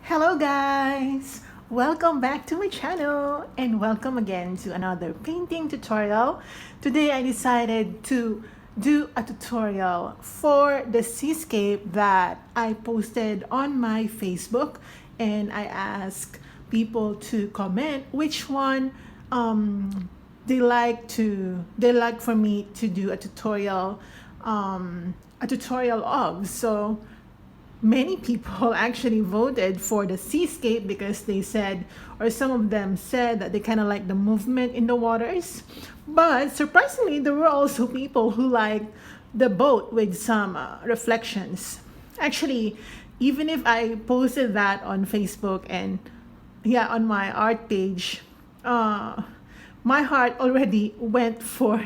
Hello guys! Welcome back to my channel and welcome again to another painting tutorial. Today I decided to do a tutorial for the seascape that I posted on my Facebook, and I asked people to comment which one they like for me to do a tutorial of. So many people actually voted for the seascape because they said, or some of them said, that they kind of like the movement in the waters. But surprisingly, there were also people who liked the boat with some reflections. Actually, even if I posted that on Facebook and on my art page, my heart already went for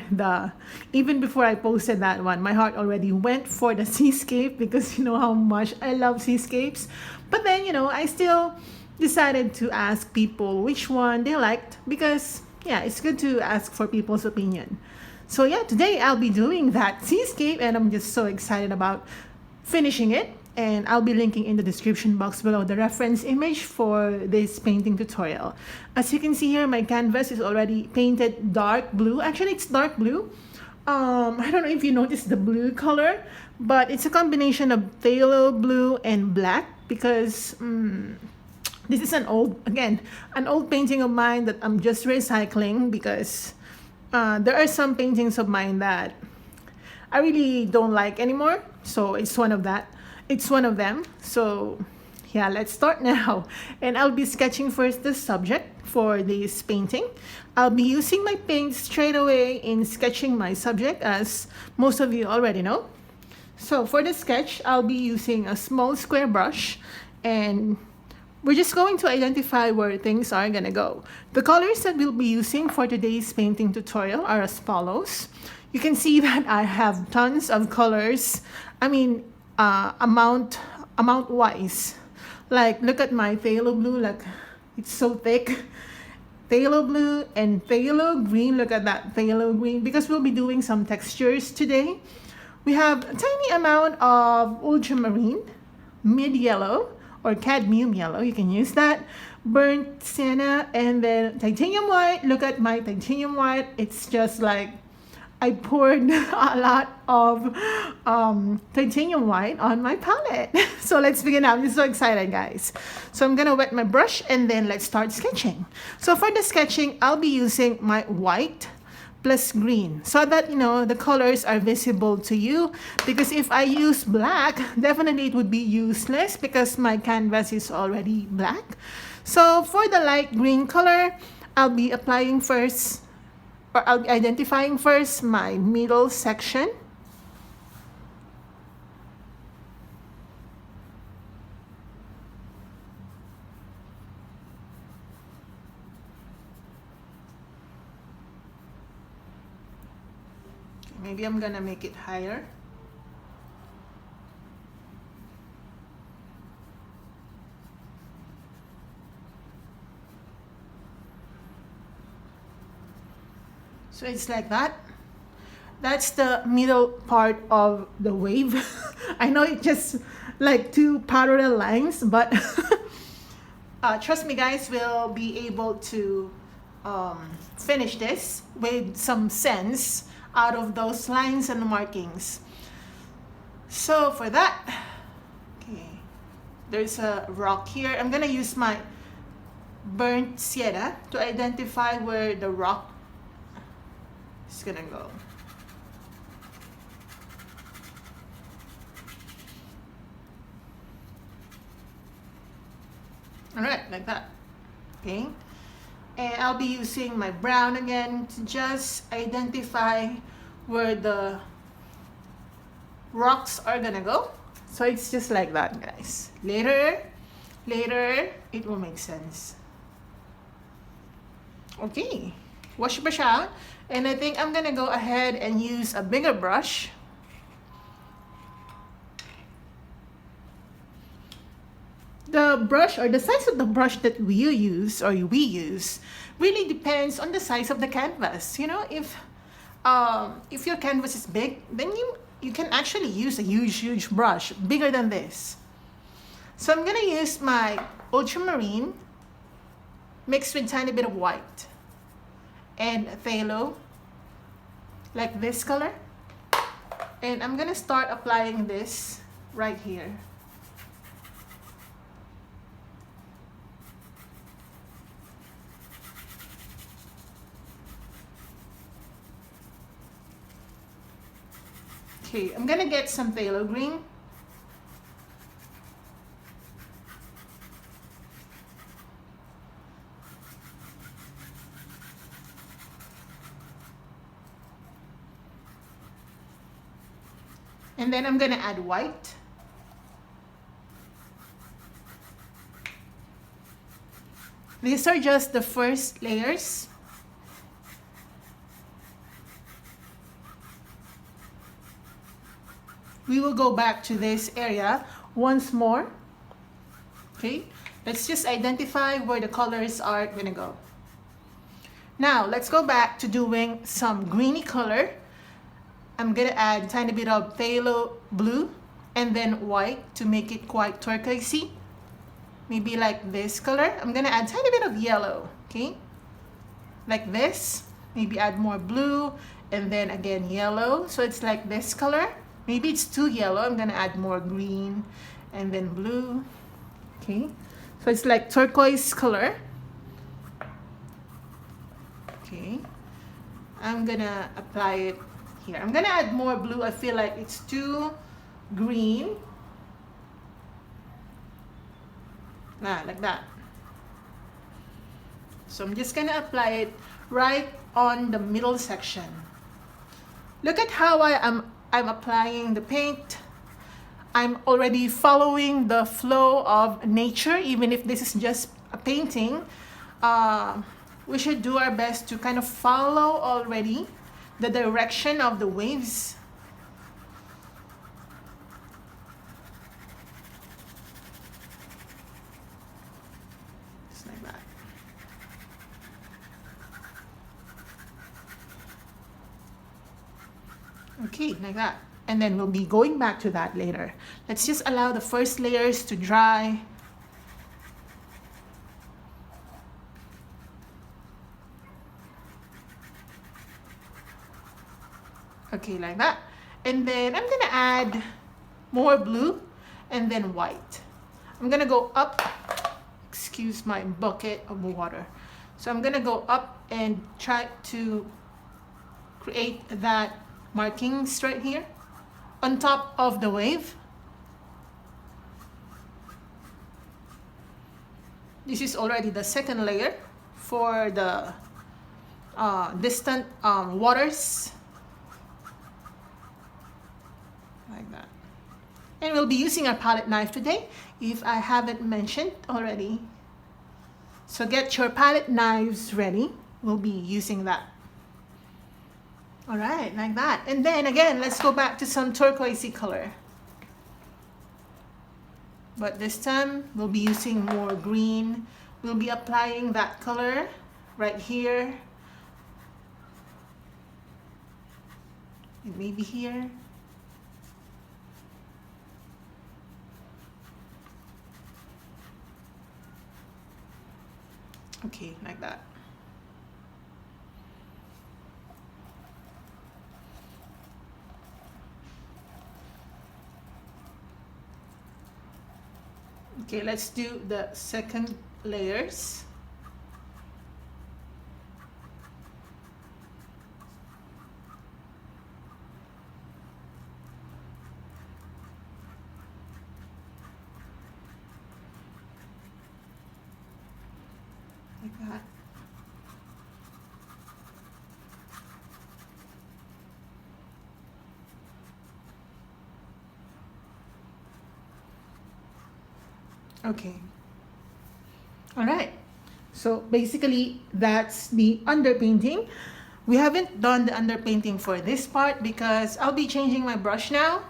even before I posted that one, my heart already went for the seascape because you know how much I love seascapes. But then, I still decided to ask people which one they liked because, it's good to ask for people's opinion. So today I'll be doing that seascape and I'm just so excited about finishing it. And I'll be linking in the description box below the reference image for this painting tutorial. As you can see here, my canvas is already painted dark blue. Actually, it's dark blue. I don't know if you noticed the blue color, but it's a combination of phthalo blue and black because this is an old painting of mine that I'm just recycling because there are some paintings of mine that I really don't like anymore. So it's one of them. So let's start now. And I'll be sketching first the subject for this painting. I'll be using my paint straight away in sketching my subject, as most of you already know. So for the sketch, I'll be using a small square brush, and we're just going to identify where things are gonna go. The colors that we'll be using for today's painting tutorial are as follows. You can see that I have tons of colors. Amount wise, like look at my phthalo blue, like it's so thick. Phthalo blue and phthalo green, look at that phthalo green, because we'll be doing some textures today. We have a tiny amount of ultramarine, mid yellow or cadmium yellow, you can use that, burnt sienna, and then titanium white. Look at my titanium white, it's just like I poured a lot of titanium white on my palette. So let's begin now. I'm just so excited, guys. So I'm gonna wet my brush and then let's start sketching. So for the sketching, I'll be using my white plus green so that the colors are visible to you, because if I use black, definitely it would be useless because my canvas is already black. So for the light green color, I'll be identifying first my middle section. Maybe I'm gonna make it higher. So it's like that. That's the middle part of the wave. I know it's just like two parallel lines, but trust me guys, we'll be able to finish this with some sense out of those lines and markings. So for that, there's a rock here. I'm gonna use my burnt sienna to identify where the rock is gonna go. All right, like that. Okay, and I'll be using my brown again to just identify where the rocks are gonna go. So it's just like that, guys. Later it will make sense. Okay, wash brush out, and I think I'm gonna go ahead and use a bigger brush. The brush, or the size of the brush that we use really depends on the size of the canvas. If your canvas is big, then you can actually use a huge brush bigger than this. So I'm gonna use my ultramarine mixed with a tiny bit of white and phthalo, like this color. And I'm gonna start applying this right here. Okay, I'm gonna get some phthalo green. And then I'm gonna add white. These are just the first layers. We will go back to this area once more. Okay, let's just identify where the colors are gonna go. Now let's go back to doing some greeny color. I'm gonna add a tiny bit of phthalo blue and then white to make it quite turquoisey. Maybe like this color. I'm gonna add a tiny bit of yellow, okay? Like this. Maybe add more blue and then again yellow. So it's like this color. Maybe it's too yellow. I'm gonna add more green and then blue. Okay, so it's like turquoise color. Okay, I'm gonna apply it here. I'm gonna add more blue. I feel like it's too green. Like that. So I'm just gonna apply it right on the middle section. Look at how I'm applying the paint. I'm already following the flow of nature, even if this is just a painting. We should do our best to kind of follow already the direction of the waves. Just like that. Okay, like that. And then we'll be going back to that later. Let's just allow the first layers to dry. Okay, like that. And then I'm gonna add more blue and then white. I'm gonna go up, excuse my bucket of water. So I'm gonna go up and try to create that markings right here on top of the wave. This is already the second layer for the distant waters. Like that. And we'll be using our palette knife today, if I haven't mentioned already. So get your palette knives ready. We'll be using that. All right, like that. And then again, let's go back to some turquoisey color. But this time, we'll be using more green. We'll be applying that color right here. And maybe here. Okay, like that. Okay, let's do the second layers. Like that. Okay. All right. So basically, that's the underpainting. We haven't done the underpainting for this part because I'll be changing my brush now.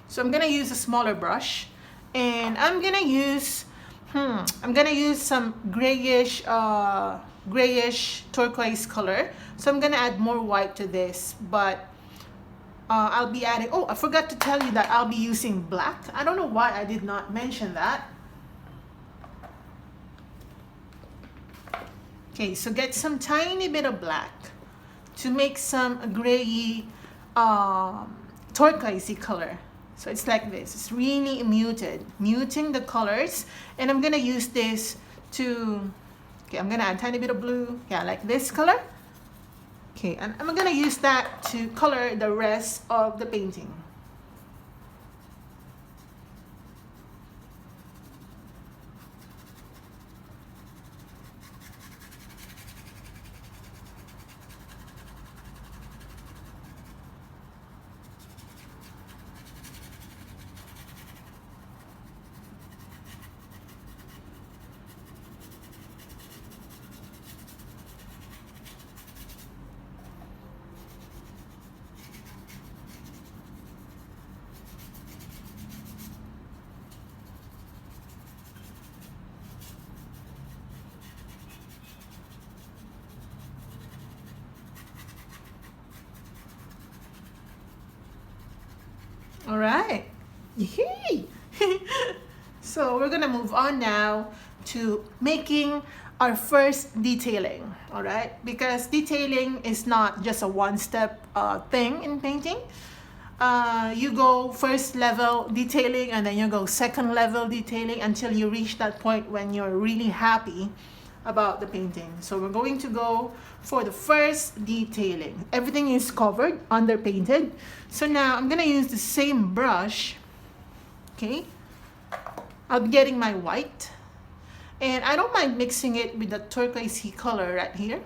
So I'm gonna use a smaller brush, and I'm gonna use some grayish turquoise color. So I'm gonna add more white to this, but I'll be adding, oh, I forgot to tell you that I'll be using black. I don't know why I did not mention that. Okay, so get some tiny bit of black to make some gray turquoisey color. So it's like this. It's really muting the colors. And I'm gonna use this to, okay, I'm gonna add a tiny bit of blue. Yeah, like this color. Okay, and I'm gonna use that to color the rest of the painting. All right. Yay! So we're gonna move on now to making our first detailing. All right, because detailing is not just a one-step thing in painting. You go first level detailing and then you go second level detailing until you reach that point when you're really happy about the painting. So we're going to go for the first detailing. Everything is covered, underpainted. So now I'm gonna use the same brush. Okay, I'll be getting my white, and I don't mind mixing it with the turquoisey color right here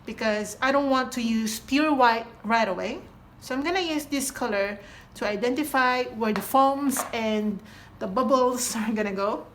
because I don't want to use pure white right away. So I'm gonna use this color to identify where the foams and the bubbles are gonna go.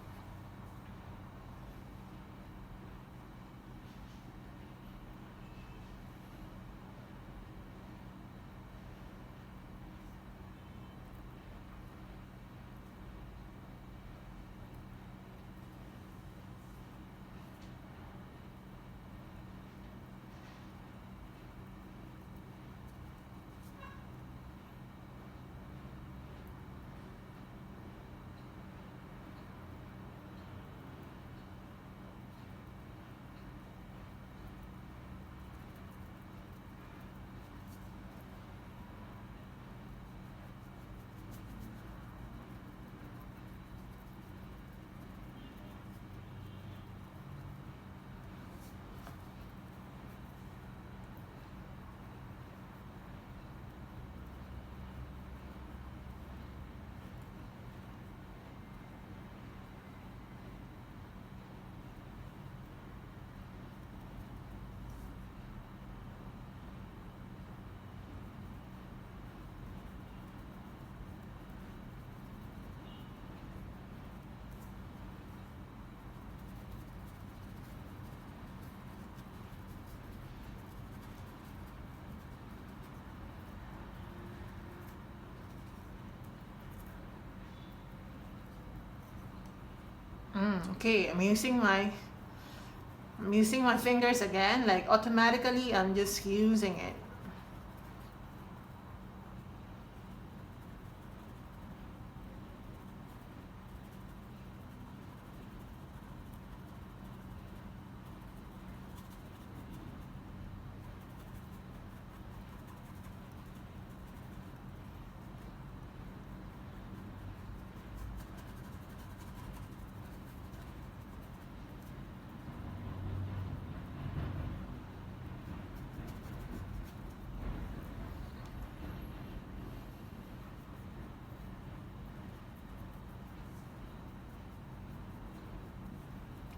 Okay, I'm using my fingers again, like automatically I'm just using it.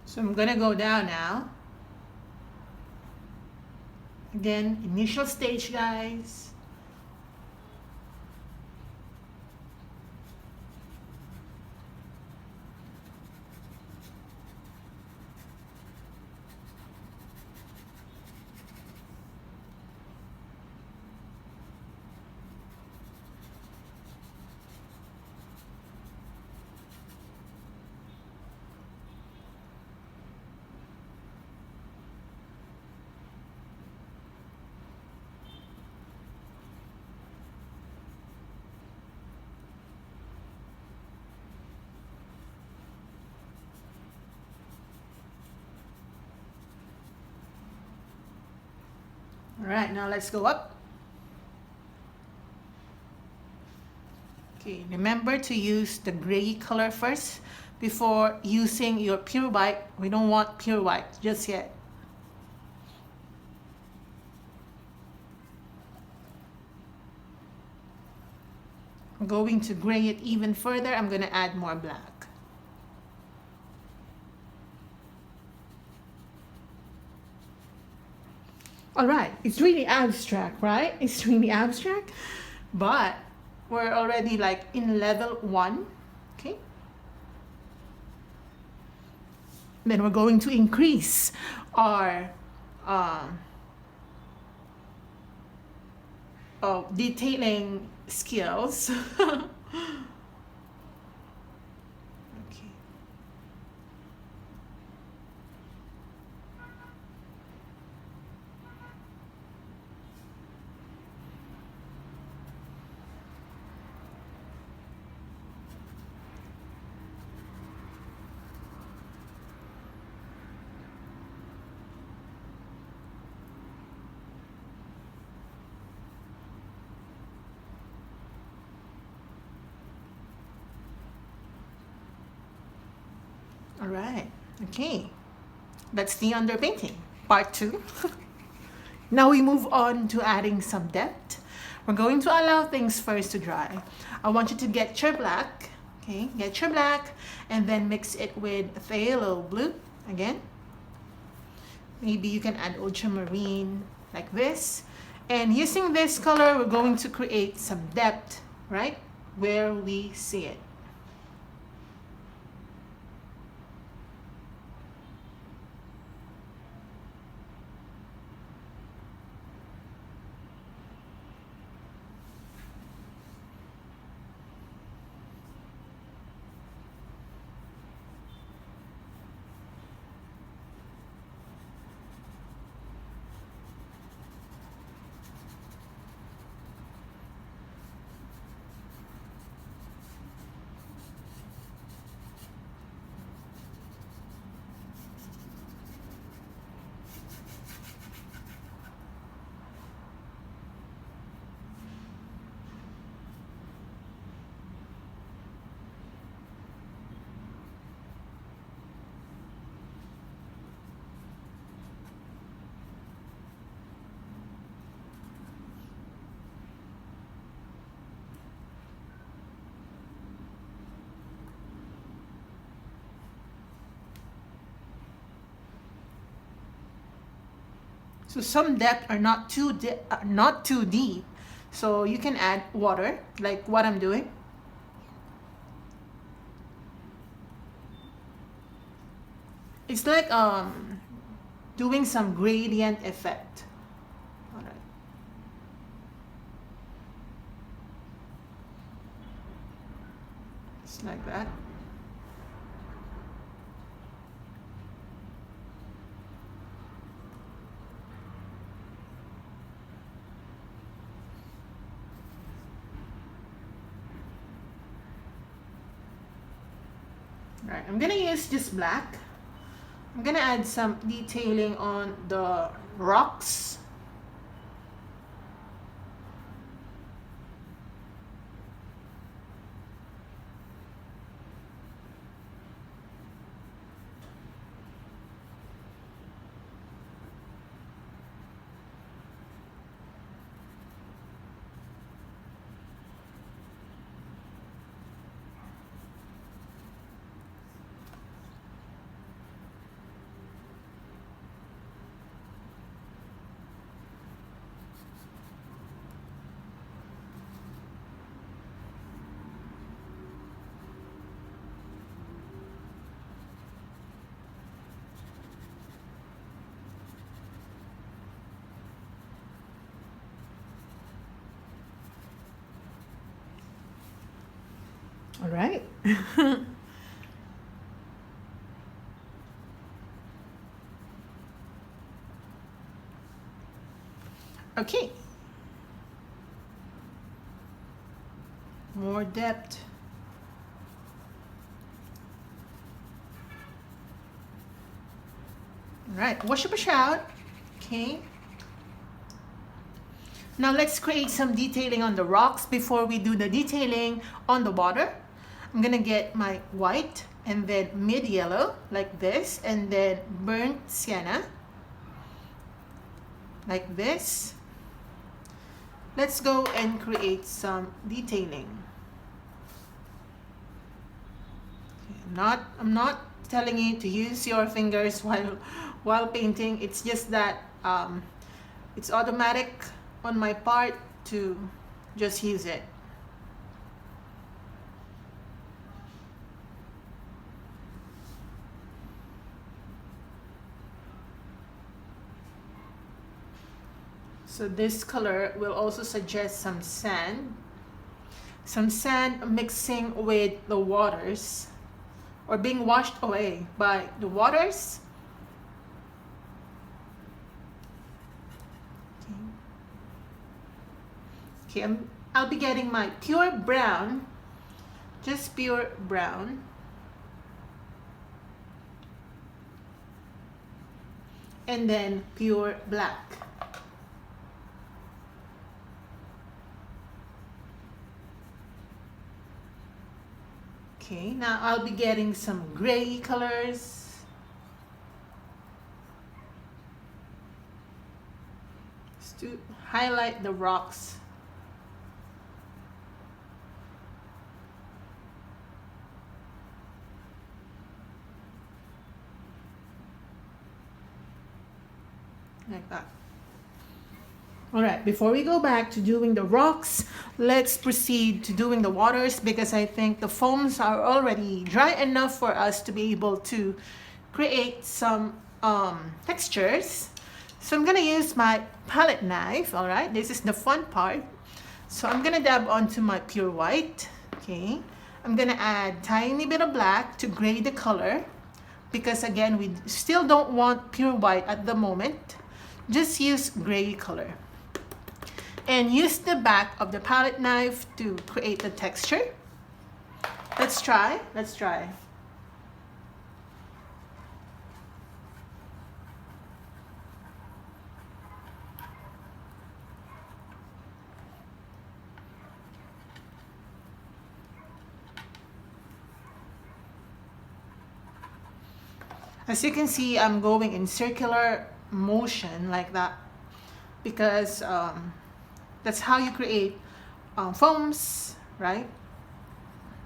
So I'm gonna go down now. Again, initial stage, guys. All right, now let's go up. Okay, remember to use the gray color first before using your pure white. We don't want pure white just yet. I'm going to gray it even further. I'm going to add more black. All right, it's really abstract, right? It's really abstract, but we're already like in level 1, okay? Then we're going to increase our detailing skills. Okay. All right, okay. That's the underpainting, part 2. Now we move on to adding some depth. We're going to allow things first to dry. I want you to get your black, okay? Get your black and then mix it with phthalo blue again. Maybe you can add ultramarine like this. And using this color, we're going to create some depth, right? Where we see it. So some depth are not too deep. So you can add water, like what I'm doing. It's like doing some gradient effect. All right. It's like that. Right, I'm gonna use just black. I'm gonna add some detailing on the rocks. All right. Okay. More depth. All right, wash your brush out. Okay. Now let's create some detailing on the rocks before we do the detailing on the water. I'm gonna get my white and then mid yellow like this, and then burnt sienna like this. Let's go and create some detailing. I'm not telling you to use your fingers while painting. It's just that it's automatic on my part to just use it. So this color will also suggest some sand mixing with the waters or being washed away by the waters. Okay, I'll be getting my pure brown, just pure brown. And then pure black. Okay, now I'll be getting some gray colors. Just to highlight the rocks. Like that. All right, before we go back to doing the rocks, let's proceed to doing the waters, because I think the foams are already dry enough for us to be able to create some textures. So I'm gonna use my palette knife. All right, this is the fun part. So I'm gonna dab onto my pure white. Okay, I'm gonna add tiny bit of black to gray the color, because again, we still don't want pure white at the moment. Just use gray color. And use the back of the palette knife to create the texture. Let's try. Let's try. As you can see, I'm going in circular motion like that, because that's how you create foams, right?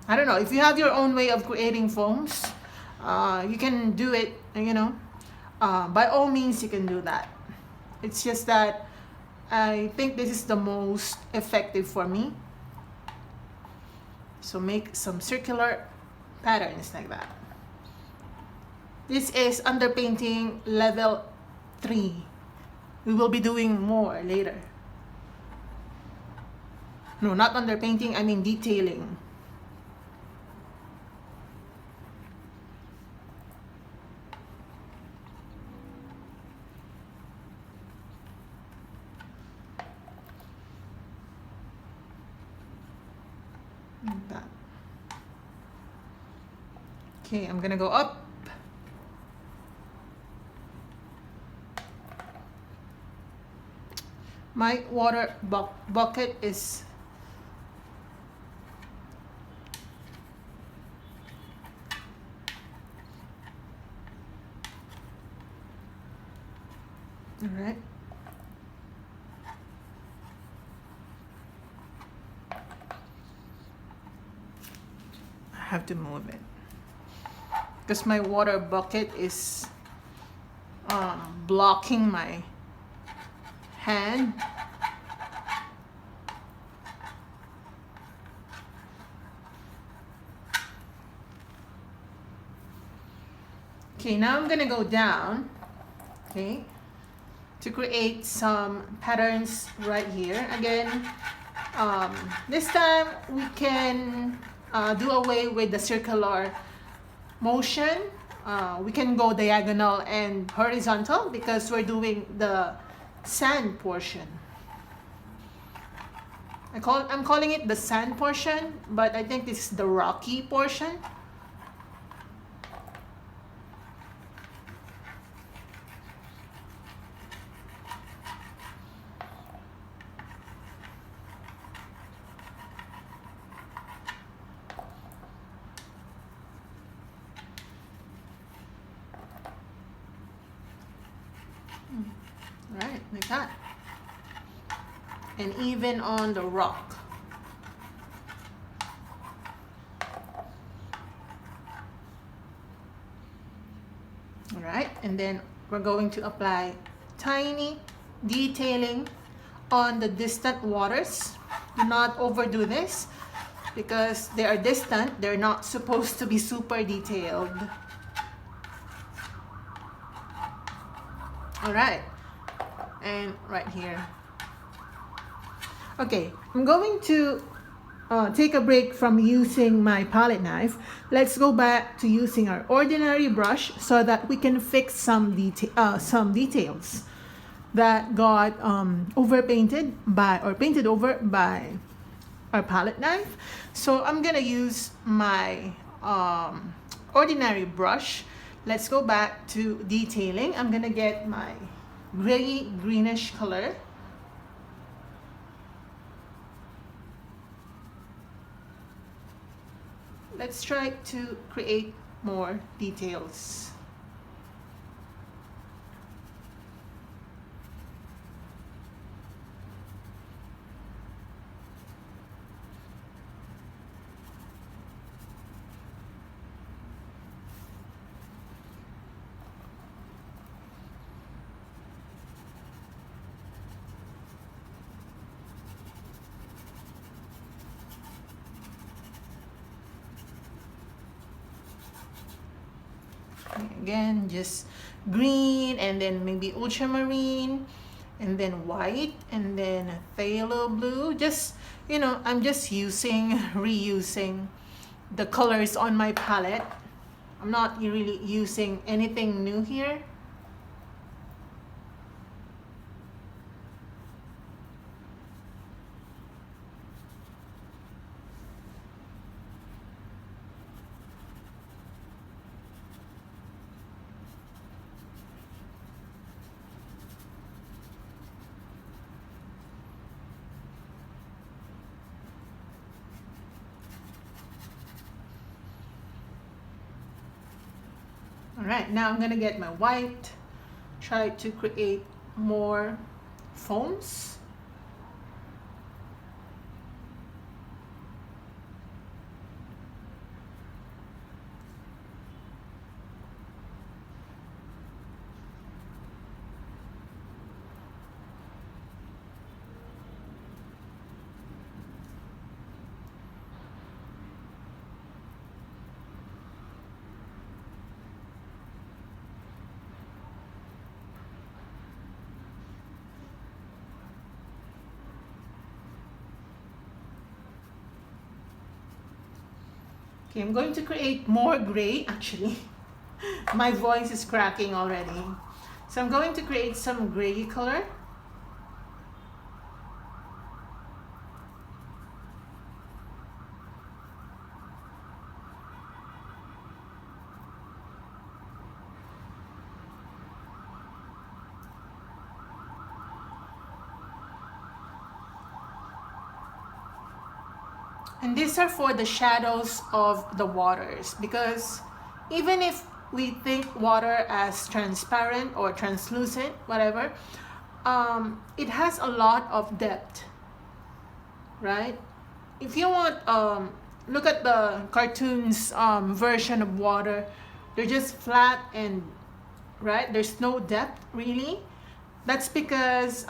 I don't know, if you have your own way of creating foams, you can do it, you know, by all means you can do that. It's just that I think this is the most effective for me. So make some circular patterns like that. This is underpainting level 3. We will be doing more later. No, not underpainting, I mean detailing. Like that. Okay, I'm gonna go up. My water bucket is all right. I have to move it because my water bucket is blocking my hand. Okay, now I'm gonna go down, okay, to create some patterns right here. Again, this time we can do away with the circular motion. We can go diagonal and horizontal because we're doing the sand portion. I'm calling it the sand portion, but I think this is the rocky portion. like that. And even on the rock. All right, and then we're going to apply tiny detailing on the distant waters. Do not overdo this because they are distant. They're not supposed to be super detailed. All right, and right here. Okay, I'm going to take a break from using my palette knife. Let's go back to using our ordinary brush so that we can fix some details that got overpainted by or painted over by our palette knife. So I'm gonna use my ordinary brush. Let's go back to detailing. I'm gonna get my gray greenish color. Let's try to create more details. Again, just green and then maybe ultramarine and then white and then phthalo blue. Just, you know, I'm just reusing the colors on my palette. I'm not really using anything new here. All right, now I'm gonna get my white, try to create more foams. Okay, I'm going to create more gray actually. My voice is cracking already. So I'm going to create some gray color. And these are for the shadows of the waters, because even if we think water as transparent or translucent, whatever, it has a lot of depth, right? If you want, look at the cartoons version of water, they're just flat and, right? There's no depth really. That's because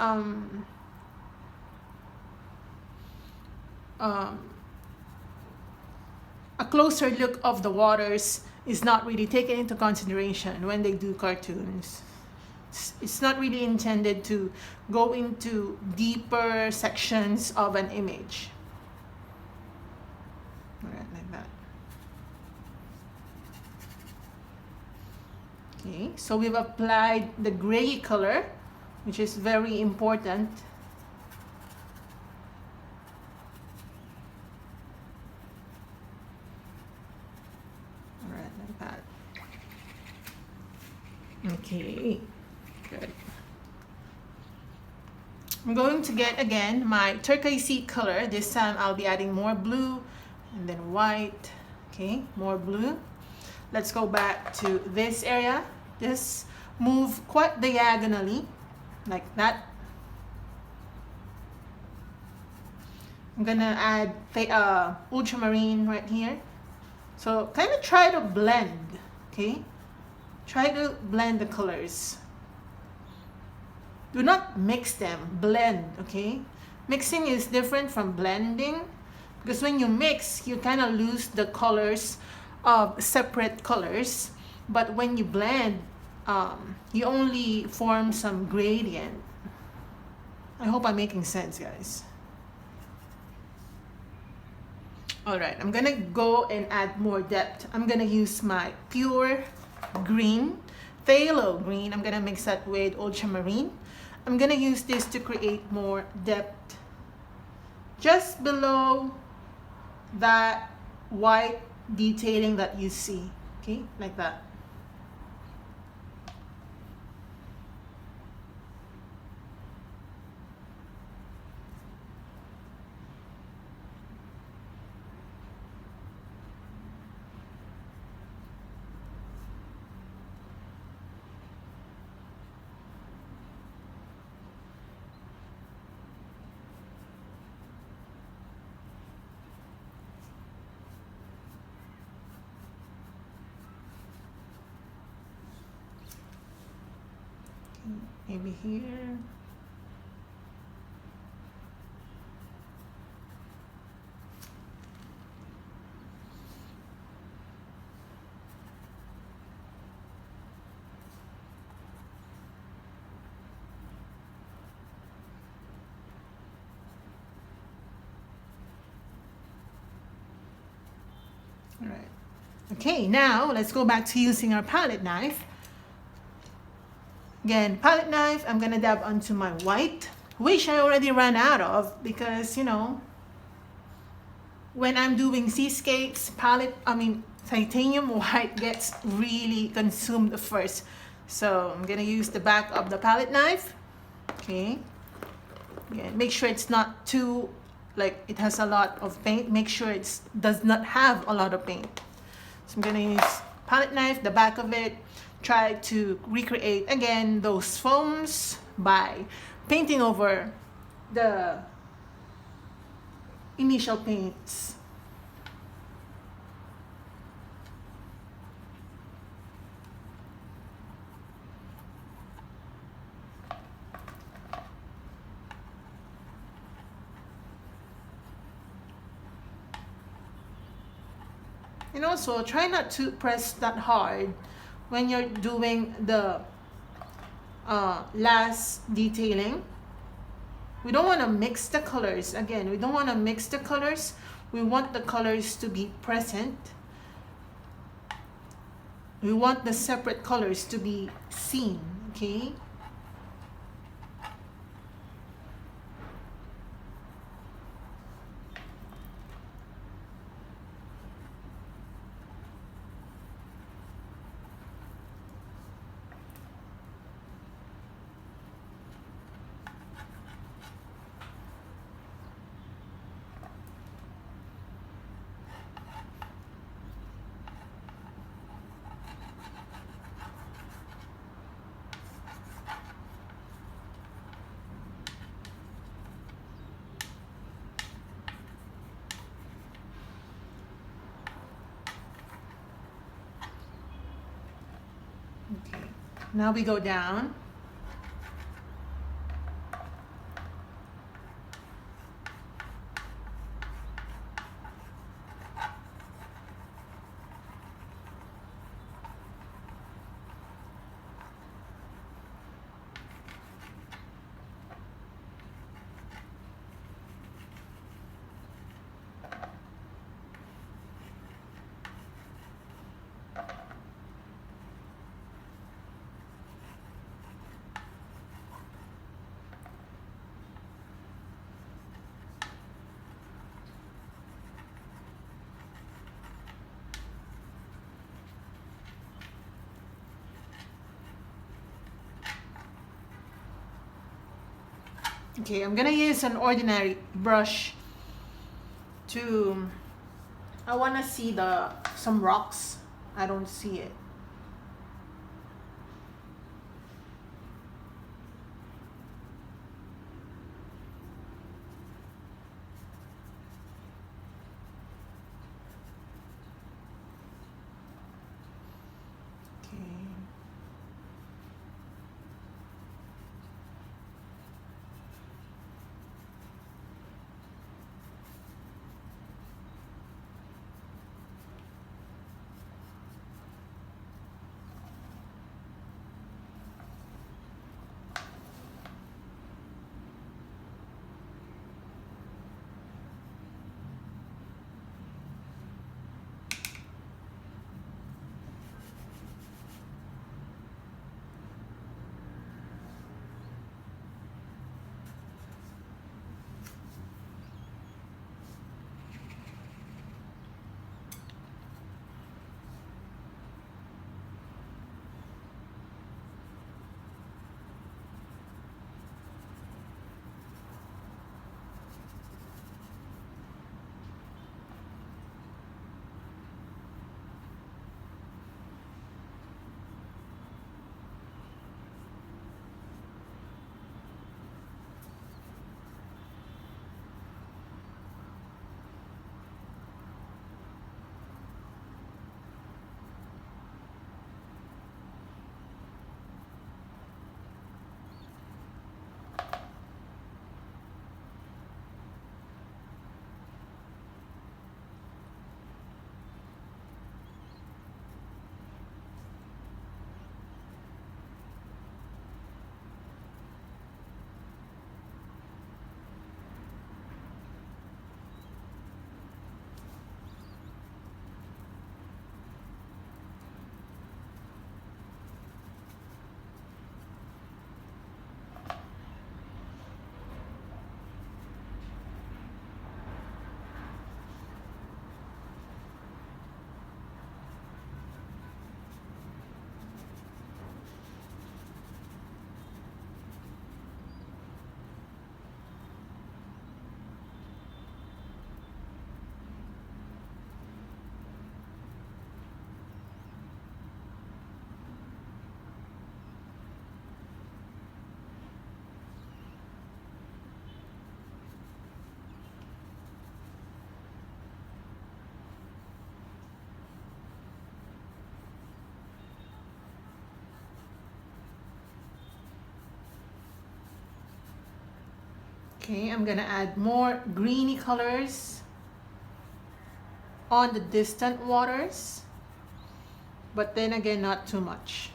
a closer look of the waters is not really taken into consideration when they do cartoons. It's not really intended to go into deeper sections of an image. All right, like that. Okay, so we've applied the gray color, which is very important. Okay, good. I'm going to get again my turquoise color. This time I'll be adding more blue and then white. Okay, more blue. Let's go back to this area. Just move quite diagonally like that. I'm gonna add ultramarine right here. So kind of try to blend, okay? Try to blend the colors. Do not mix them, blend, okay? Mixing is different from blending because when you mix, you kind of lose the colors of separate colors. But when you blend, you only form some gradient. I hope I'm making sense, guys. All right, I'm gonna go and add more depth. I'm gonna use my pure green, phthalo green. I'm gonna mix that with ultramarine. I'm gonna use this to create more depth just below that white detailing that you see, okay, like that. Maybe here. All right. Okay, now let's go back to using our palette knife. Again, palette knife, I'm gonna dab onto my white, which I already ran out of because, you know, when I'm doing seascapes, titanium white gets really consumed first. So I'm gonna use the back of the palette knife. Okay. Again, make sure it's not too, like it has a lot of paint. Make sure it does not have a lot of paint. So I'm gonna use palette knife, the back of it, try to recreate again those foams by painting over the initial paints. And also try not to press that hard when you're doing the last detailing. We don't want to mix the colors. Again, we don't want to mix the colors. We want the colors to be present. We want the separate colors to be seen, okay? Okay, now we go down. Okay, I'm gonna use an ordinary brush to, I wanna see some rocks. I don't see it. Okay, I'm gonna add more greeny colors on the distant waters, but then again, not too much.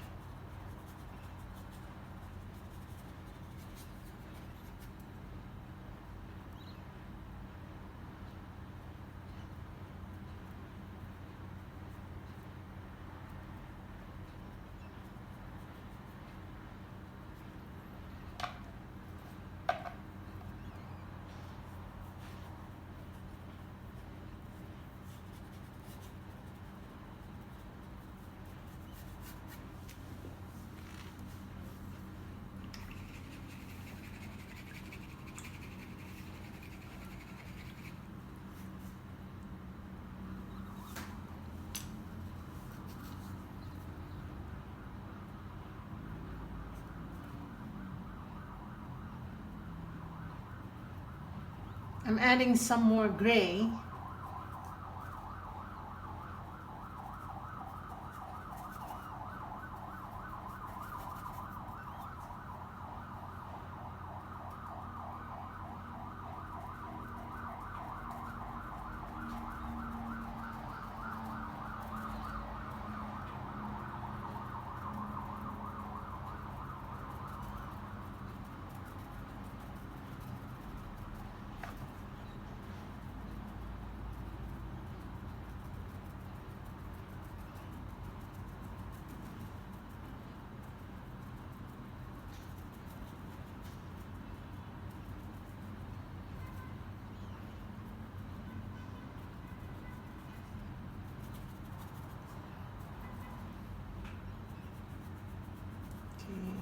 I'm adding some more gray.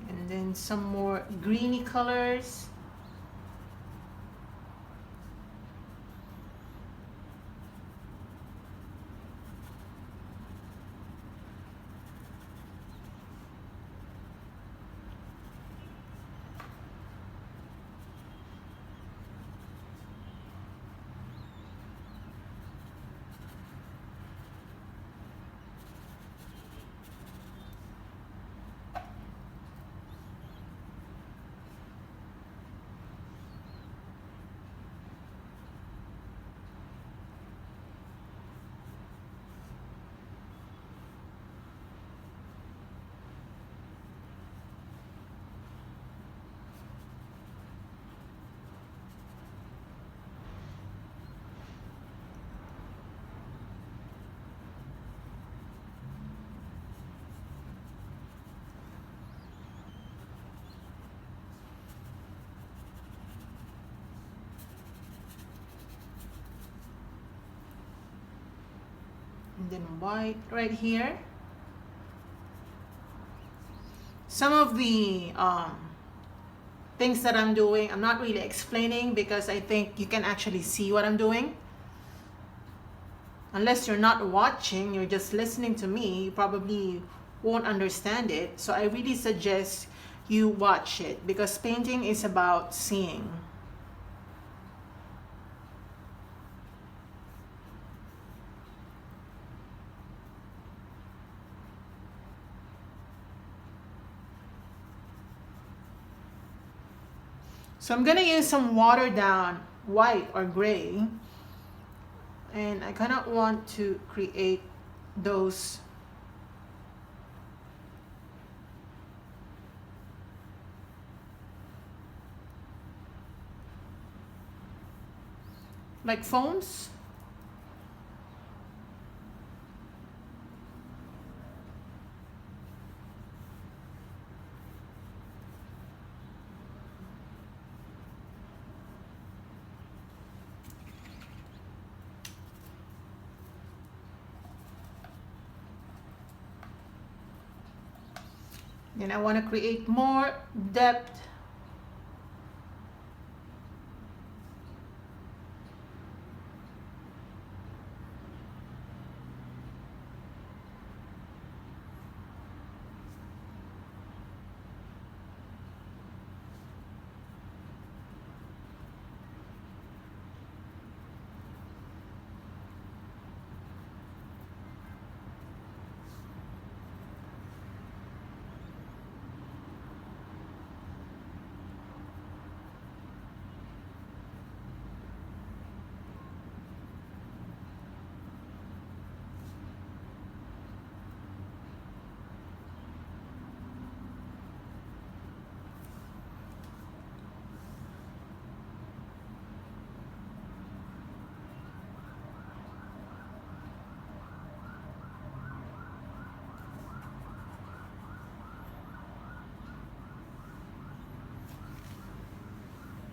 And then some more greeny colors. And then white right here. Some of the things that I'm doing, I'm not really explaining because I think you can actually see what I'm doing. Unless you're not watching, you're just listening to me, you probably won't understand it. So I really suggest you watch it because painting is about seeing. So I'm gonna use some watered down white or gray, and I kind of want to create those like foams. And I want to create more depth.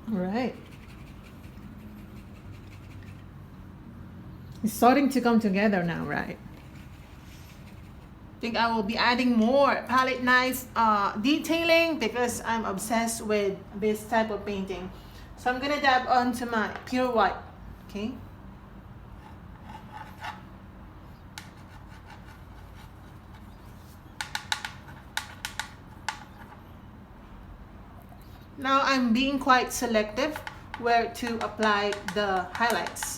All right. It's starting to come together now, right? I think I will be adding more palette knife detailing because I'm obsessed with this type of painting. So I'm gonna dab onto my pure white, okay? Now I'm being quite selective where to apply the highlights.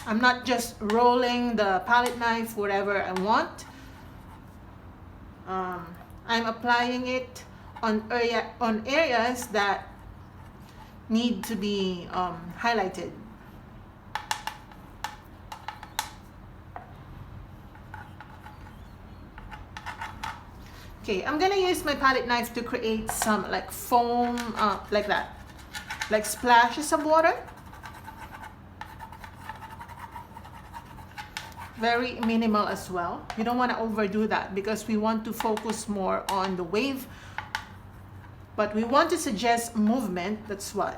I'm not just rolling the palette knife wherever I want. I'm applying it on areas that need to be highlighted. Okay, I'm gonna use my palette knife to create some like foam, like that, like splashes of water. Very minimal as well. You don't want to overdo that because we want to focus more on the wave, but we want to suggest movement, that's why.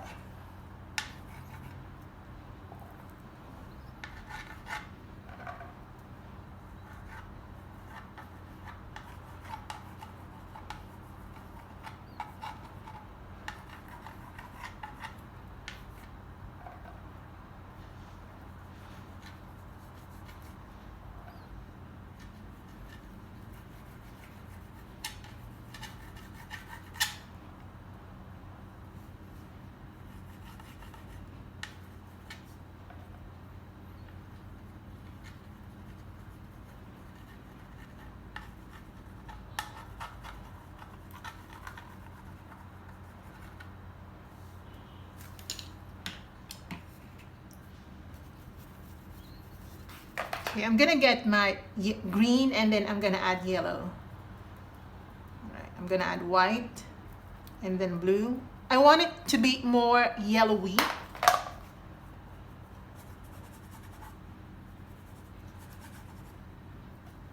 Okay, I'm gonna get my green and then I'm gonna add yellow. All right, I'm gonna add white and then blue. I want it to be more yellowy.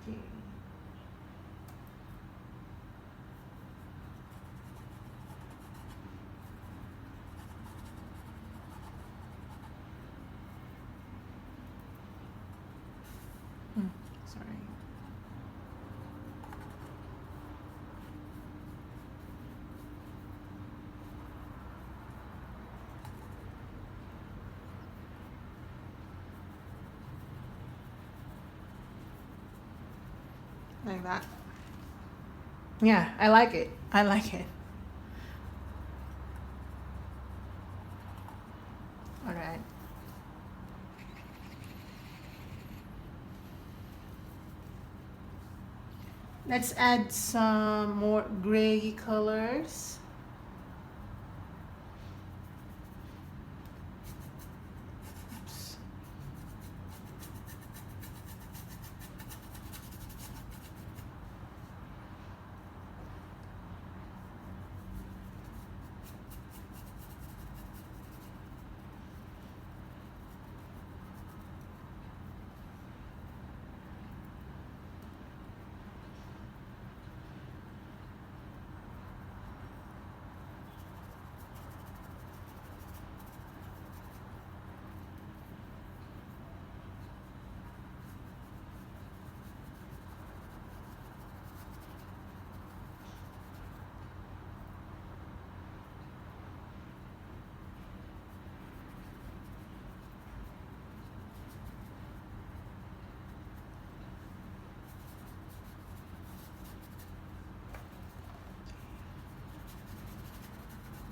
Okay. Sorry. Like that. Yeah, I like it. I like it. All right. Let's add some more gray colors. Oops.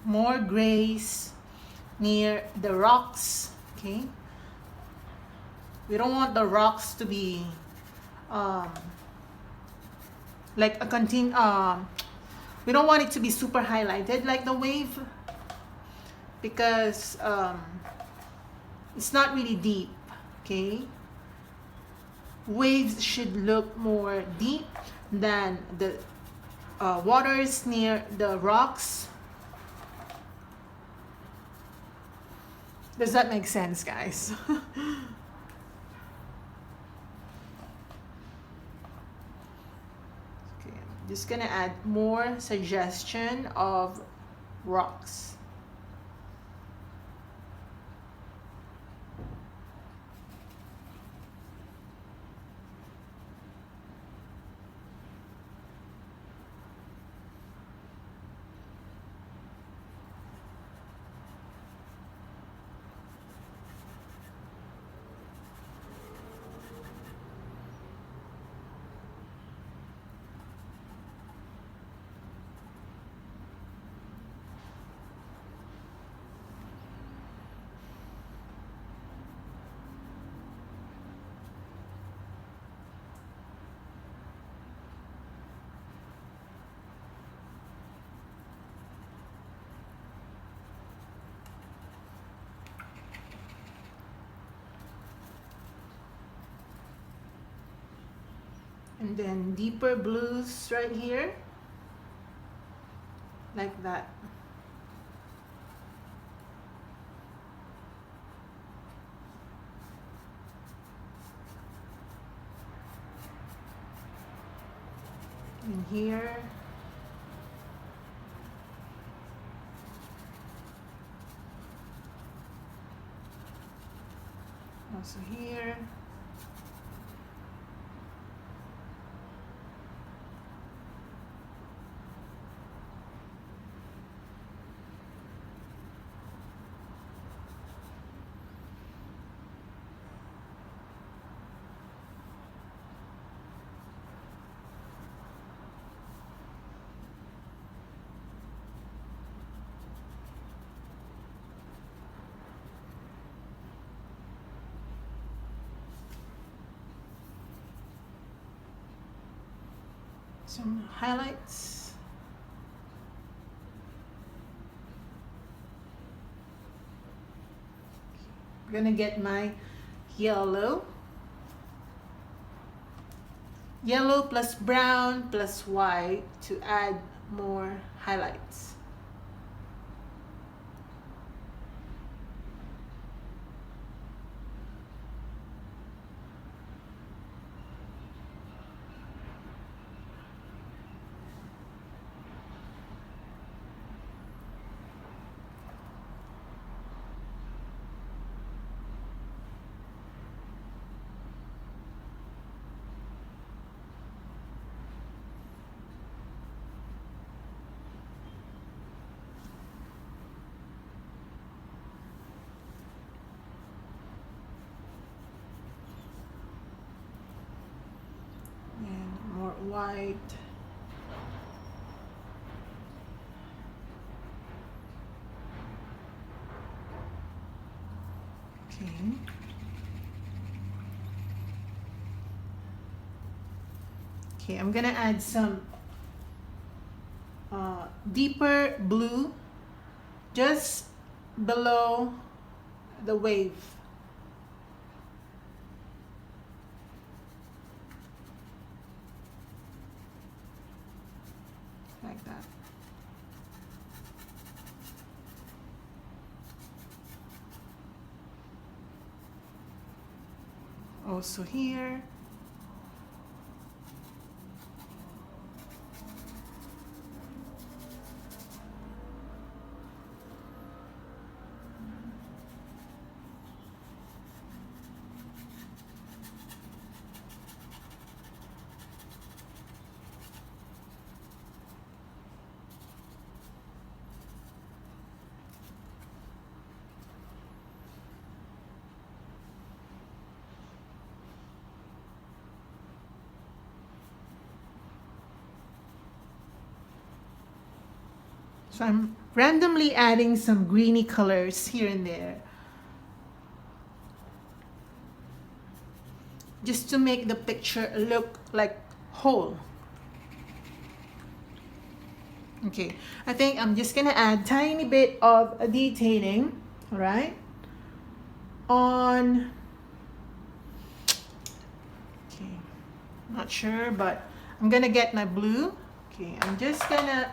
More grays near the rocks, okay? We don't want the rocks to be like a we don't want it to be super highlighted like the wave because it's not really deep, okay? Waves should look more deep than the waters near the rocks. Does that make sense, guys? Okay, I'm just gonna add more suggestion of rocks. And then deeper blues right here, like that. And here. Also here. Some highlights. I'm gonna get my yellow. Yellow plus brown plus white to add more highlights. And more white. Okay. Okay, I'm gonna add some deeper blue just below the wave. Like that. Also here. So I'm randomly adding some greeny colors here and there, just to make the picture look like whole. Okay, I think I'm just gonna add tiny bit of a detailing, all right, on, okay, not sure, but I'm gonna get my blue. Okay, I'm just gonna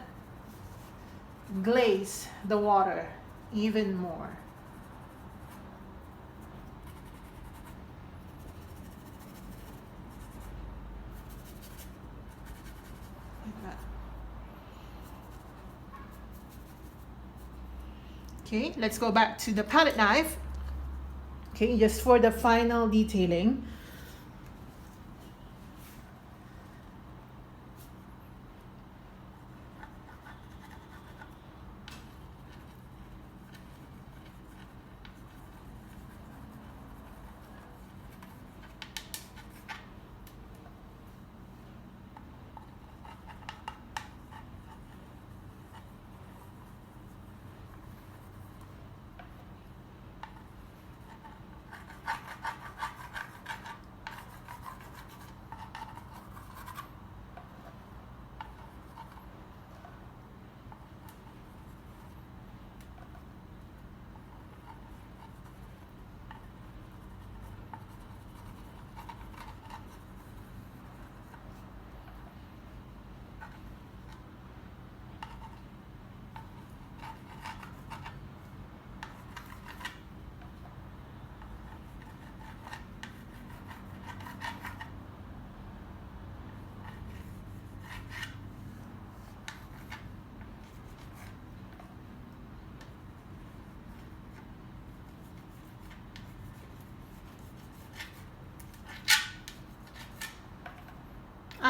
glaze the water even more. Like that. Okay, let's go back to the palette knife. Okay, just for the final detailing.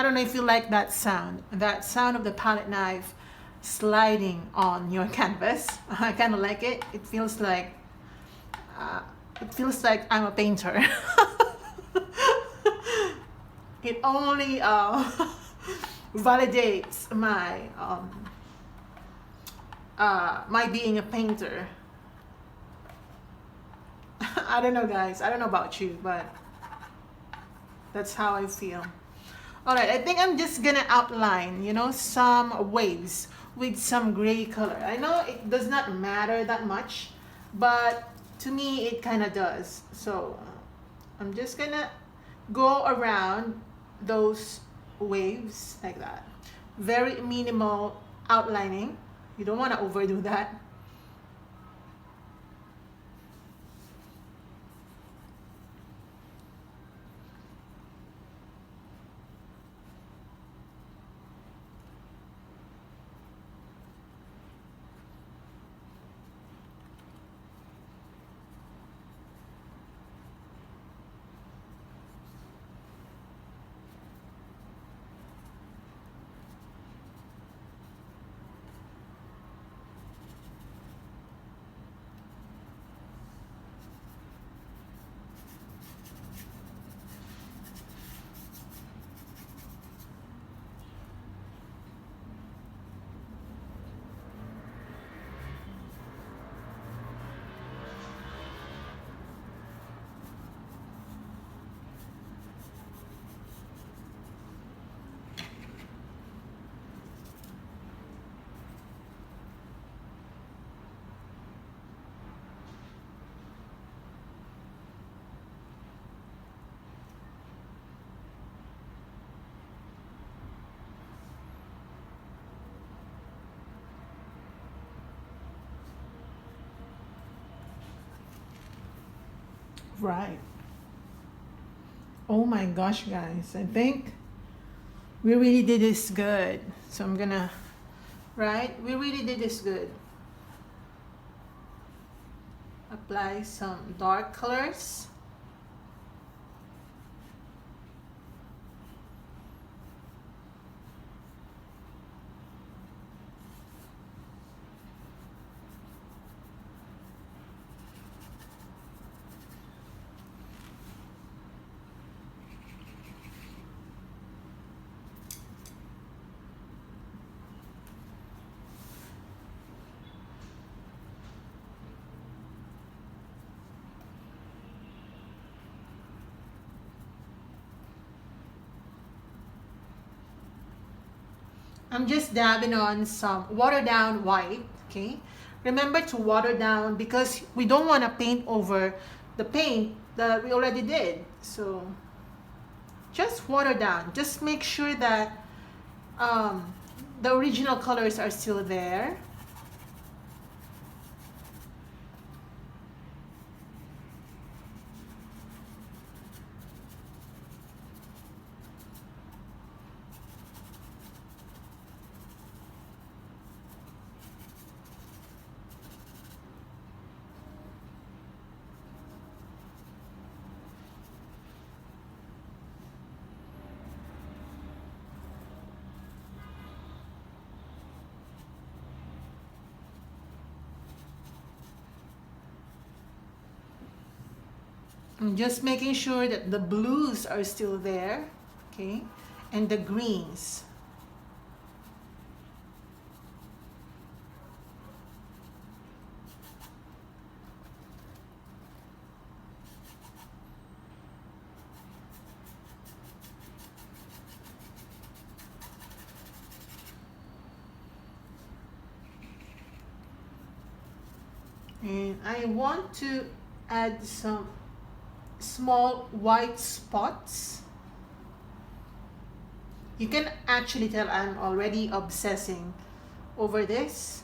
I don't know if you like that sound of the palette knife sliding on your canvas. I kind of like it. Uh, it feels like I'm a painter. It only validates my being a painter. I don't know, guys. I don't know about you, but that's how I feel. All right, I think I'm just gonna outline, some waves with some gray color. I know it does not matter that much, but to me it kind of does. So I'm just gonna go around those waves like that. Very minimal outlining. You don't want to overdo that. Right. Oh my gosh, guys. I think we really did this good. So I'm gonna, right? We really did this good. Apply some dark colors. I'm just dabbing on some watered down white, okay? Remember to water down because we don't want to paint over the paint that we already did. So just water down. Just make sure that the original colors are still there. I'm just making sure that the blues are still there, okay? And the greens. And I want to add some small white spots. You can actually tell I'm already obsessing over this.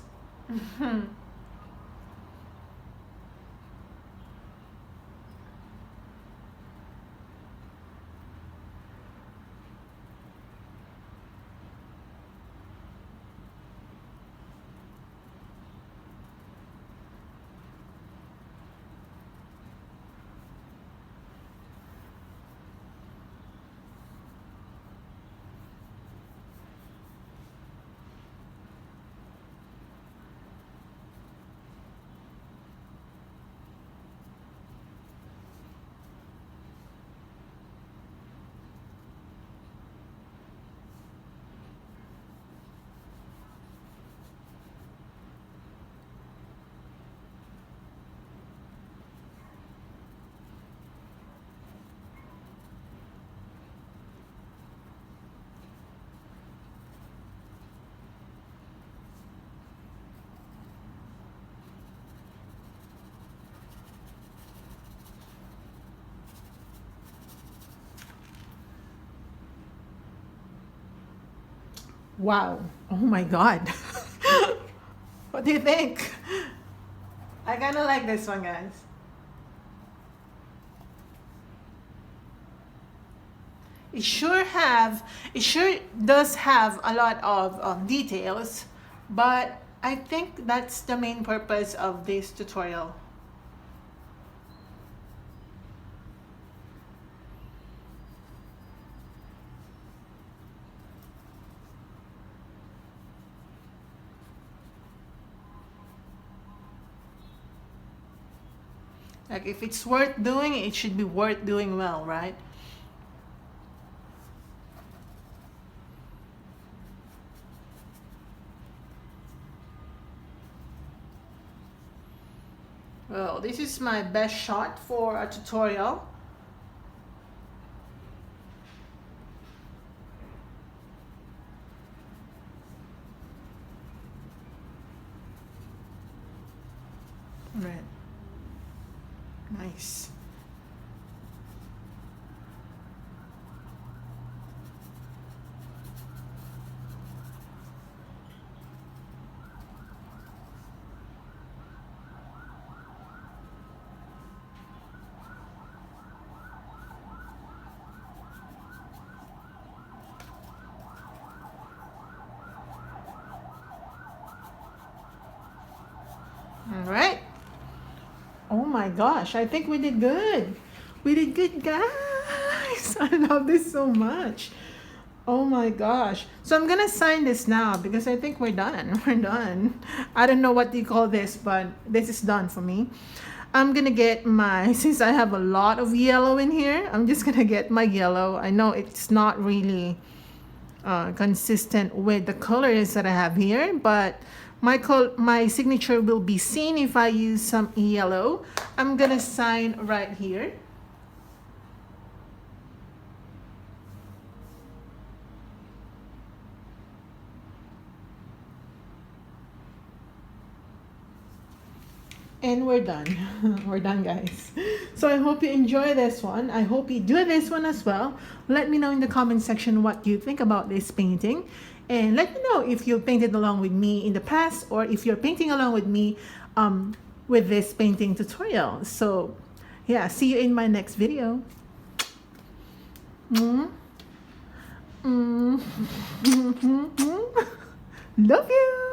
Wow. Oh my God. What do you think? I kind of like this one, guys. It sure does have a lot of details, but I think that's the main purpose of this tutorial. Like, if it's worth doing, it should be worth doing well, right? Well, this is my best shot for a tutorial. Right. Nice. All right. Oh my gosh, I think we did good. We did good, guys. I love this so much. Oh my gosh. So I'm gonna sign this now because I think we're done. We're done. I don't know what you call this, but this is done for me. I'm gonna get my, since I have a lot of yellow in here, I'm just gonna get my yellow. I know it's not really consistent with the colors that I have here, but my signature will be seen if I use some yellow. I'm gonna sign right here. And we're done. We're done, guys. So I hope you enjoy this one. I hope you do this one as well. Let me know in the comment section what you think about this painting. And let me know if you painted along with me in the past or if you're painting along with me with this painting tutorial. So yeah, see you in my next video. Mm. Mm. Love you.